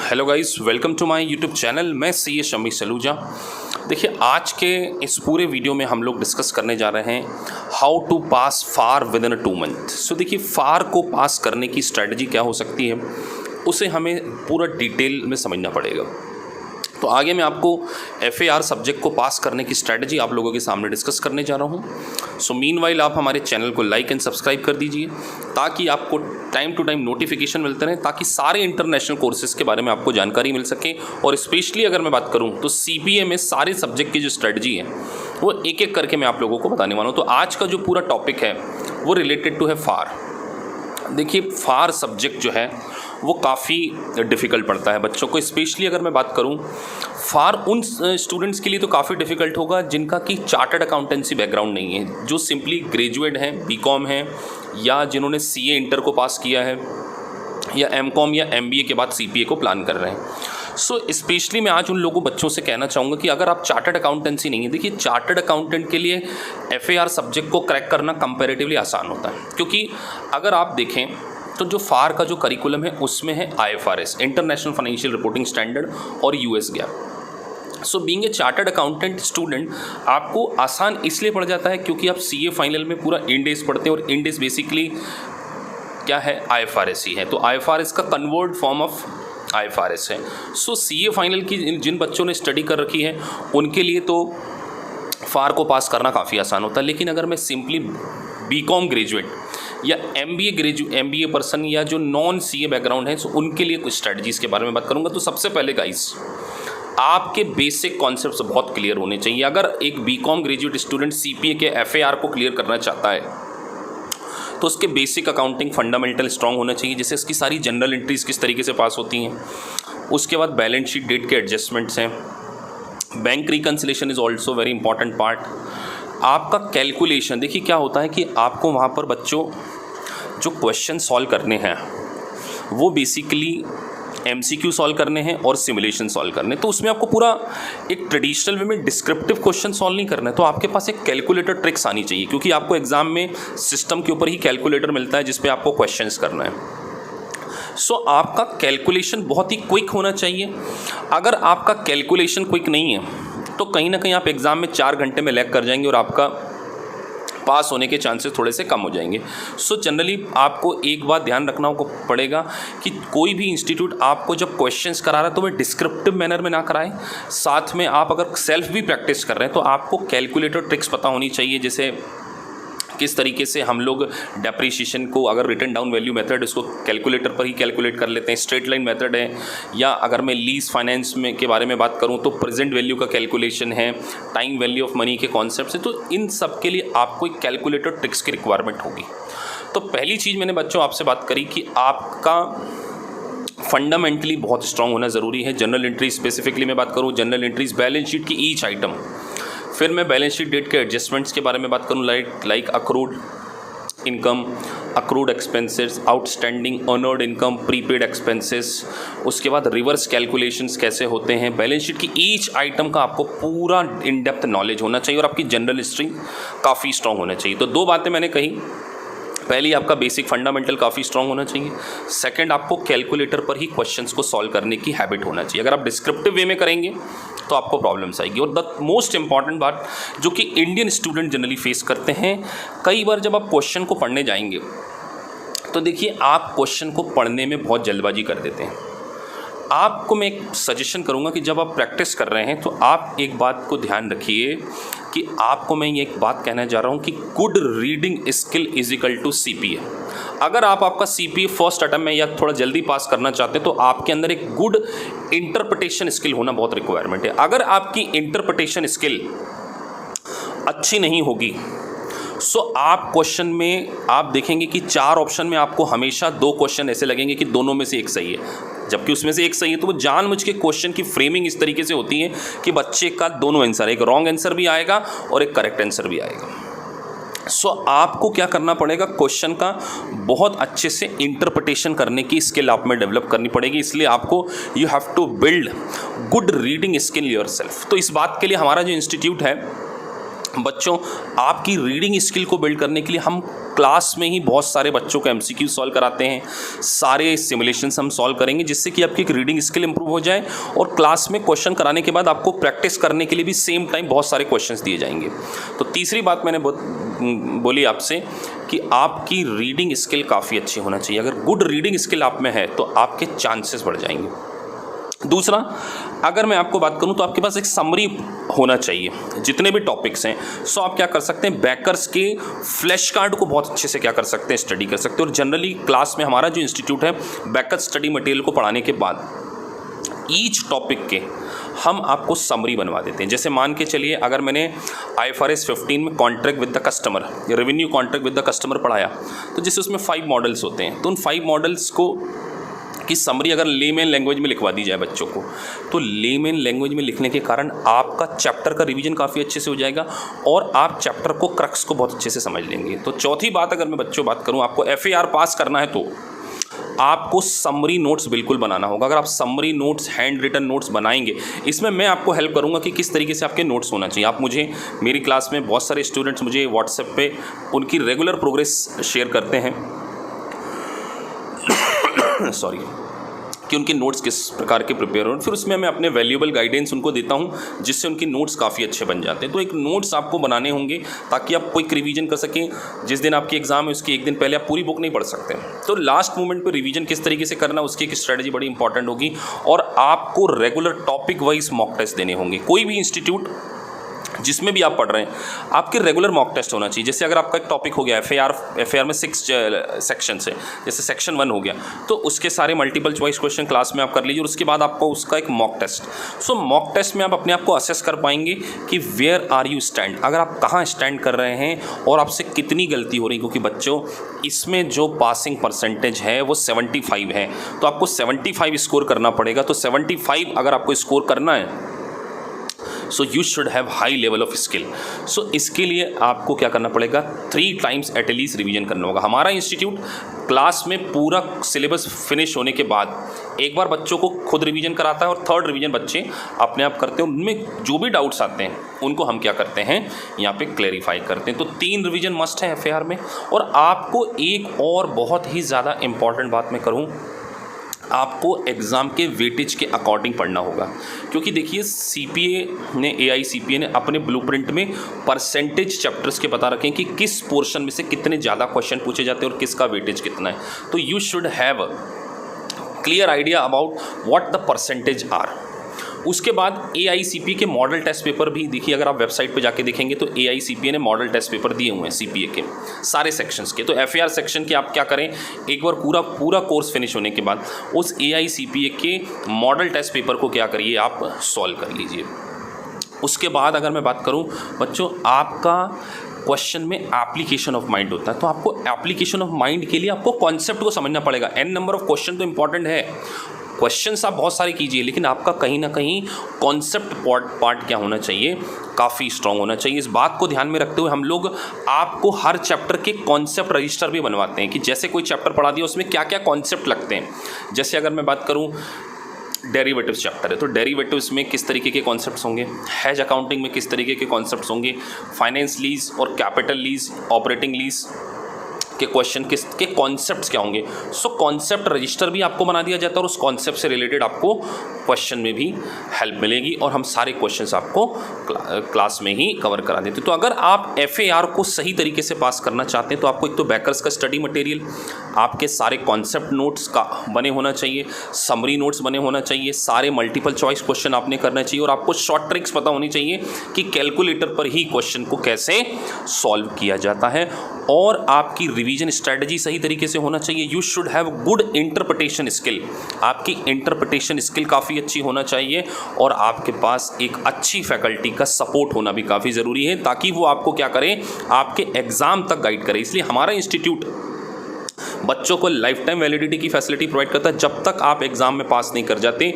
Hello guys, welcome to my YouTube channel. मैं C ए शमी सलूजा। देखिए, आज के इस पूरे वीडियो में हम लोग डिस्कस करने जा रहे हैं how to pass FAR within 2 month. So देखिए, फार को पास करने की स्ट्रेटजी क्या हो सकती है, उसे हमें पूरा डिटेल में समझना पड़ेगा। तो आगे मैं आपको FAR सब्जेक्ट को पास करने की स्ट्रैटेजी आप लोगों के सामने डिस्कस करने जा रहा हूँ। सो मीनवाइल आप हमारे चैनल को लाइक एंड सब्सक्राइब कर दीजिए ताकि आपको टाइम टू टाइम नोटिफिकेशन मिलते रहें, ताकि सारे इंटरनेशनल कोर्सेज़ के बारे में आपको जानकारी मिल सके। और स्पेशली अगर मैं बात करूँ तो CPA में सारे सब्जेक्ट की जो स्ट्रैटेजी है वो एक एक करके मैं आप लोगों को बताने वाला हूँ। तो आज का जो पूरा टॉपिक है वो रिलेटेड टू है फार। देखिए, फार सब्जेक्ट जो है वो काफ़ी डिफ़िकल्ट पड़ता है बच्चों को। स्पेशली अगर मैं बात करूं, फार उन स्टूडेंट्स के लिए तो काफ़ी डिफ़िकल्ट होगा जिनका कि चार्टर्ड अकाउंटेंसी बैकग्राउंड नहीं है, जो सिंपली ग्रेजुएट हैं, BCom हैं, या जिन्होंने CA इंटर को पास किया है, या MCom या MBA के बाद CPA को प्लान कर रहे हैं। सो स्पेशली मैं आज उन लोगों बच्चों से कहना चाहूँगा कि अगर आप चार्टर्ड अकाउंटेंसी नहीं है, देखिए चार्टर्ड अकाउंटेंट के लिए FAR सब्जेक्ट को क्रैक करना कंपैरेटिवली आसान होता है, क्योंकि अगर आप देखें तो जो फार का जो करिकुलम है उसमें है IFRS, international financial reporting standard, और US GAAP। So being a chartered accountant student आपको आसान इसलिए पड़ जाता है क्योंकि आप CA फाइनल में पूरा इंडेस पढ़ते हैं, और इंडेस बेसिकली क्या है, IFRS ही है। तो IFRS का कन्वर्ट फॉर्म ऑफ IFRS है। सो CA फाइनल की जिन बच्चों ने स्टडी कर रखी है उनके लिए तो फार को पास करना काफ़ी आसान होता है। लेकिन अगर मैं सिंपली BCom ग्रेजुएट या MBA पर्सन या जो नॉन CA बैकग्राउंड है, तो उनके लिए कुछ स्ट्रैटेजीज़ के बारे में बात करूँगा। तो सबसे पहले गाइस, आपके बेसिक कॉन्सेप्ट्स बहुत क्लियर होने चाहिए। अगर एक BCom ग्रेजुएट स्टूडेंट CPA के FAR को क्लियर करना चाहता है तो उसके बेसिक अकाउंटिंग फंडामेंटल स्ट्रांग होना चाहिए, जैसे इसकी सारी जनरल एंट्रीज किस तरीके से पास होती हैं। उसके बाद बैलेंस शीट डेट के एडजस्टमेंट्स हैं। Bank reconciliation is also very important part. आपका कैलकुलेशन, देखिए क्या होता है कि आपको वहाँ पर बच्चों जो क्वेश्चन सॉल्व करने हैं वो बेसिकली MCQ सॉल्व करने हैं और सिमुलेशन सॉल्व करने हैं। तो उसमें आपको पूरा एक ट्रेडिशनल वे में डिस्क्रिप्टिव क्वेश्चन सॉल्व नहीं करना है, तो आपके पास एक कैलकुलेटर ट्रिक्स आनी चाहिए, क्योंकि आपको एग्जाम में सिस्टम के ऊपर ही कैलकुलेटर मिलता है जिस पे आपको क्वेश्चंस करना है। सो आपका कैलकुलेशन बहुत ही क्विक होना चाहिए। अगर आपका कैलकुलेशन क्विक नहीं है तो कहीं ना कहीं आप एग्ज़ाम में 4 घंटे में लैग कर जाएंगे और आपका पास होने के चांसेस थोड़े से कम हो जाएंगे। सो जनरली आपको एक बात ध्यान रखना पड़ेगा कि कोई भी इंस्टीट्यूट आपको जब क्वेश्चंस करा रहा है तो वह डिस्क्रिप्टिव मैनर में ना कराए। साथ में आप अगर सेल्फ भी प्रैक्टिस कर रहे हैं तो आपको कैलकुलेटर ट्रिक्स पता होनी चाहिए, जैसे किस तरीके से हम लोग डेप्रीशिएशन को, अगर रिटन डाउन वैल्यू मेथड, इसको कैलकुलेटर पर ही कैलकुलेट कर लेते हैं, स्ट्रेट लाइन मेथड है, या अगर मैं लीज फाइनेंस में के बारे में बात करूं तो प्रेजेंट वैल्यू का कैलकुलेशन है, टाइम वैल्यू ऑफ मनी के कॉन्सेप्ट है। तो इन सब के लिए आपको एक कैलकुलेटर ट्रिक्स की रिक्वायरमेंट होगी। तो पहली चीज़ मैंने बच्चों आपसे बात करी कि आपका फंडामेंटली बहुत स्ट्रांग होना ज़रूरी है। जनरल एंट्री स्पेसिफिकली मैं बात करूँ, जनरल एंट्रीज बैलेंस शीट की ईच आइटम, फिर मैं बैलेंस शीट डेट के एडजस्टमेंट्स के बारे में बात करूँ, like accrued income, accrued expenses, outstanding earned income, prepaid expenses. उसके बाद रिवर्स कैलकुलेशंस कैसे होते हैं। बैलेंस शीट की ईच आइटम का आपको पूरा इन डेप्थ नॉलेज होना चाहिए, और आपकी जनरल हिस्ट्री काफ़ी स्ट्रांग होना चाहिए। तो 2 बातें मैंने कही, पहली आपका बेसिक फंडामेंटल काफ़ी स्ट्रांग होना चाहिए। सेकंड, आपको कैलकुलेटर पर ही क्वेश्चंस को सॉल्व करने की हैबिट होना चाहिए। अगर आप डिस्क्रिप्टिव वे में करेंगे तो आपको प्रॉब्लम्स आएगी। और द मोस्ट इंपॉर्टेंट बात जो कि इंडियन स्टूडेंट जनरली फेस करते हैं, कई बार जब आप क्वेश्चन को पढ़ने जाएंगे तो देखिए आप क्वेश्चन को पढ़ने में बहुत जल्दबाजी कर देते हैं। आपको मैं एक सजेशन करूंगा कि जब आप प्रैक्टिस कर रहे हैं तो आप एक बात को ध्यान रखिए कि आपको मैं ये एक बात कहना जा रहा हूँ कि good reading skill is equal to CPA। अगर आपका CPA फर्स्ट अटेम्प्ट में या थोड़ा जल्दी पास करना चाहते हैं तो आपके अंदर एक गुड इंटरप्रिटेशन स्किल होना बहुत रिक्वायरमेंट है। अगर आपकी इंटरप्रिटेशन स्किल अच्छी नहीं होगी सो आप क्वेश्चन में आप देखेंगे कि 4 ऑप्शन में आपको हमेशा 2 क्वेश्चन ऐसे लगेंगे कि दोनों में से एक सही है, जबकि उसमें से एक सही है। तो वो जानबूझ के क्वेश्चन की फ्रेमिंग इस तरीके से होती है कि बच्चे का दोनों आंसर, एक रॉन्ग आंसर भी आएगा और एक करेक्ट आंसर भी आएगा। सो आपको क्या करना पड़ेगा, क्वेश्चन का बहुत अच्छे से इंटरप्रिटेशन करने की स्किल आप में डेवलप करनी पड़ेगी। इसलिए आपको you have to build good reading skill yourself. तो इस बात के लिए हमारा जो इंस्टीट्यूट है बच्चों, आपकी रीडिंग स्किल को बिल्ड करने के लिए हम क्लास में ही बहुत सारे बच्चों को एमसीक्यू सॉल्व कराते हैं, सारे सिमुलेशंस हम सॉल्व करेंगे जिससे कि आपकी एक रीडिंग स्किल इंप्रूव हो जाए। और क्लास में क्वेश्चन कराने के बाद आपको प्रैक्टिस करने के लिए भी सेम टाइम बहुत सारे क्वेश्चंस दिए जाएंगे। तो तीसरी बात मैंने बोली आपसे कि आपकी रीडिंग स्किल काफ़ी अच्छी होना चाहिए। अगर गुड रीडिंग स्किल आप में है तो आपके चांसेस बढ़ जाएंगे। दूसरा, अगर मैं आपको बात करूं तो आपके पास एक समरी होना चाहिए जितने भी टॉपिक्स हैं। सो आप क्या कर सकते हैं, बैकर्स के फ्लैश कार्ड को बहुत अच्छे से क्या कर सकते हैं, स्टडी कर सकते हैं। और जनरली क्लास में हमारा जो इंस्टीट्यूट है, बैकर्स स्टडी मटेरियल को पढ़ाने के बाद ईच टॉपिक के हम आपको समरी बनवा देते हैं। जैसे मान के चलिए, अगर मैंने IFRS 15 में contract with the customer, revenue contract with the customer पढ़ाया, तो जैसे उसमें 5 मॉडल्स होते हैं, तो उन 5 मॉडल्स को की समरी अगर लेमैन लैंग्वेज में लिखवा दी जाए बच्चों को, तो लेमैन लैंग्वेज में लिखने के कारण आपका चैप्टर का रिवीजन काफ़ी अच्छे से हो जाएगा और आप चैप्टर को, क्रक्स को बहुत अच्छे से समझ लेंगे। तो चौथी बात, अगर मैं बच्चों बात करूं, आपको FAR पास करना है तो आपको समरी नोट्स बिल्कुल बनाना होगा। अगर आप summary notes, handwritten notes बनाएंगे, इसमें मैं आपको हेल्प करूंगा कि किस तरीके से आपके नोट्स होना चाहिए। आप मुझे, मेरी क्लास में बहुत सारे स्टूडेंट्स मुझे व्हाट्सएप पे उनकी रेगुलर प्रोग्रेस शेयर करते हैं सॉरी, कि उनके नोट्स किस प्रकार के प्रिपेयर हो, फिर उसमें मैं अपने वैल्यूएबल गाइडेंस उनको देता हूं जिससे उनके नोट्स काफ़ी अच्छे बन जाते हैं। तो एक नोट्स आपको बनाने होंगे ताकि आप क्विक रिवीजन कर सकें। जिस दिन आपकी एग्जाम है उसके एक दिन पहले आप पूरी बुक नहीं पढ़ सकते, तो लास्ट मोमेंट पे रिवीजन किस तरीके से करना, उसकी एक स्ट्रेटजी बड़ी इंपॉर्टेंट होगी। और आपको regular topic wise mock test देने होंगे। कोई भी इंस्टीट्यूट जिसमें भी आप पढ़ रहे हैं, आपके रेगुलर मॉक टेस्ट होना चाहिए। जैसे अगर आपका एक टॉपिक हो गया, FAR में 6 सेक्शन है, जैसे सेक्शन 1 हो गया, तो उसके सारे मल्टीपल चॉइस क्वेश्चन क्लास में आप कर लीजिए और उसके बाद आपको उसका एक मॉक टेस्ट। सो मॉक टेस्ट में आप अपने आप को असेस कर पाएंगे कि वेयर आर यू स्टैंड, अगर आप कहाँ स्टैंड कर रहे हैं और आपसे कितनी गलती हो रही। क्योंकि बच्चों, इसमें जो पासिंग परसेंटेज है वो 75 है, तो आपको 75 स्कोर करना पड़ेगा। तो 75 अगर आपको स्कोर करना है, so you should have high level of skill. So इसके लिए आपको क्या करना पड़ेगा, 3 टाइम्स एटलीस्ट रिवीजन करना होगा। हमारा इंस्टीट्यूट क्लास में पूरा सिलेबस फिनिश होने के बाद एक बार बच्चों को खुद रिवीजन कराता है और 3rd रिवीजन बच्चे अपने आप करते हैं। उनमें जो भी डाउट्स आते हैं उनको हम क्या करते हैं, यहाँ पे क्लैरिफाई करते हैं। तो 3 रिवीजन मस्ट है FAR में। और आपको एक और बहुत ही ज़्यादा इंपॉर्टेंट बात मैं करूँ, आपको एग्ज़ाम के वेटेज के अकॉर्डिंग पढ़ना होगा। क्योंकि देखिए, CPA ने, AICPA ने अपने ब्लूप्रिंट में परसेंटेज चैप्टर्स के बता रखे हैं कि किस पोर्शन में से कितने ज़्यादा क्वेश्चन पूछे जाते हैं और किसका वेटेज कितना है। तो you should have clear idea about what the percentage are. उसके बाद AICPA के मॉडल टेस्ट पेपर भी देखिए, अगर आप वेबसाइट पे जाके देखेंगे तो AICPA ने मॉडल टेस्ट पेपर दिए हुए हैं CPA के सारे सेक्शंस के। तो FAR सेक्शन के आप क्या करें, एक बार पूरा कोर्स फिनिश होने के बाद उस AICPA के मॉडल टेस्ट पेपर को क्या करिए, आप सॉल्व कर लीजिए। उसके बाद अगर मैं बात करूं बच्चों, आपका क्वेश्चन में एप्लीकेशन ऑफ माइंड होता है। तो आपको एप्लीकेशन ऑफ माइंड के लिए आपको कॉन्सेप्ट को समझना पड़ेगा। n नंबर ऑफ क्वेश्चन तो इंपॉर्टेंट है, क्वेश्चंस आप बहुत सारे कीजिए, लेकिन आपका कहीं ना कहीं कॉन्सेप्ट पार्ट क्या होना चाहिए, काफ़ी स्ट्रांग होना चाहिए। इस बात को ध्यान में रखते हुए हम लोग आपको हर चैप्टर के कॉन्सेप्ट रजिस्टर भी बनवाते हैं कि जैसे कोई चैप्टर पढ़ा दिया उसमें क्या क्या कॉन्सेप्ट लगते हैं। जैसे अगर मैं बात करूँ, डेरिवेटिव्स चैप्टर है, तो डेरिवेटिव्स में किस तरीके के कॉन्सेप्ट्स होंगे, हैज अकाउंटिंग में किस तरीके के कॉन्सेप्ट्स होंगे, फाइनेंस लीज और कैपिटल लीज, ऑपरेटिंग लीज के क्वेश्चन के कॉन्सेप्ट्स क्या होंगे। सो कॉन्सेप्ट रजिस्टर भी आपको बना दिया जाता है और उस कॉन्सेप्ट से रिलेटेड आपको क्वेश्चन में भी हेल्प मिलेगी और हम सारे क्वेश्चंस आपको क्लास में ही कवर करा देते हैं। तो अगर आप FAR को सही तरीके से पास करना चाहते हैं तो आपको एक तो बैकर्स का स्टडी मटेरियल, आपके सारे कॉन्सेप्ट नोट्स का बने होना चाहिए, समरी नोट्स बने होना चाहिए, सारे मल्टीपल चॉइस क्वेश्चन आपने करना चाहिए और आपको शॉर्ट ट्रिक्स पता होनी चाहिए कि कैलकुलेटर पर ही क्वेश्चन को कैसे सॉल्व किया जाता है और आपकी रिवीजन स्ट्रेटजी सही तरीके से होना चाहिए। You should have good interpretation skill, आपकी इंटरप्रिटेशन स्किल काफ़ी अच्छी होना चाहिए और आपके पास एक अच्छी फैकल्टी का सपोर्ट होना भी काफ़ी ज़रूरी है ताकि वो आपको क्या करें, आपके एग्ज़ाम तक गाइड करें। इसलिए हमारा इंस्टीट्यूट बच्चों को लाइफ टाइम वैलिडिटी की फैसिलिटी प्रोवाइड करता है। जब तक आप एग्जाम में पास नहीं कर जाते,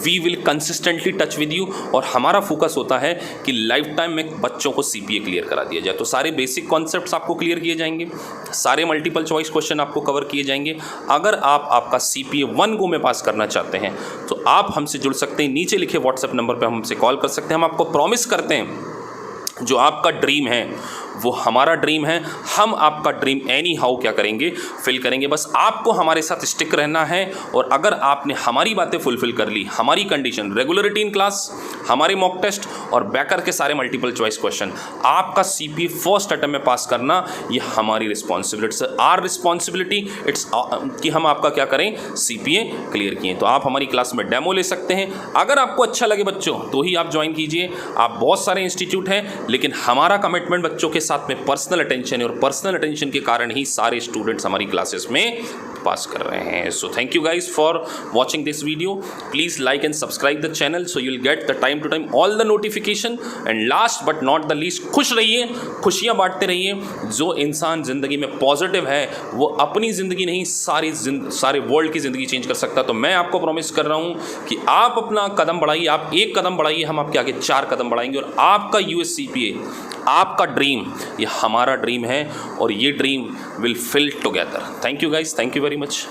we will consistently touch with you और हमारा फोकस होता है कि लाइफ टाइम में बच्चों को CPA क्लियर करा दिया जाए। तो सारे बेसिक कॉन्सेप्ट्स आपको क्लियर किए जाएंगे, सारे मल्टीपल चॉइस क्वेश्चन आपको कवर किए जाएंगे। अगर आप आपका CPA 1 गो में पास करना चाहते हैं तो आप हमसे जुड़ सकते हैं, नीचे लिखे व्हाट्सएप नंबर पर हमसे कॉल कर सकते हैं। हम आपको प्रॉमिस करते हैं जो आपका ड्रीम है वो हमारा ड्रीम है, हम आपका ड्रीम एनी हाउ क्या करेंगे, फिल करेंगे। बस आपको हमारे साथ स्टिक रहना है। और अगर आपने हमारी बातें फुलफिल कर ली, हमारी कंडीशन, रेगुलरिटी इन क्लास, हमारे मॉक टेस्ट और बैकर के सारे मल्टीपल चॉइस क्वेश्चन, आपका सीपीए फर्स्ट अटेम्प्ट में पास करना, ये हमारी responsibility, it's our responsibility, it's कि हम आपका क्या करें, सीपीए क्लियर किए। तो आप हमारी क्लास में डेमो ले सकते हैं। अगर आपको अच्छा लगे बच्चों तो ही आप ज्वाइन कीजिए। आप बहुत सारे इंस्टीट्यूट हैं, लेकिन हमारा कमिटमेंट बच्चों के साथ में पर्सनल अटेंशन है, और पर्सनल अटेंशन के कारण ही सारे स्टूडेंट्स हमारी क्लासेस में पास कर रहे हैं। So thank you guys for watching this video. Please like and subscribe the channel so you will get the time to time all the notification. And last but not the least, खुश रहिए, खुशियां बांटते रहिए। जो इंसान जिंदगी में positive है वो अपनी जिंदगी नहीं, सारे वर्ल्ड की जिंदगी चेंज कर सकता है। तो मैं आपको प्रॉमिस कर रहा हूं कि आप अपना कदम बढ़ाइए, आप एक कदम बढ़ाइए, हम आपके आगे 4 कदम बढ़ाएंगे, और आपका यूएससीपीए, आपका ड्रीम, ये हमारा ड्रीम है, और ये dream will fill together. Thank you guys, thank you very much.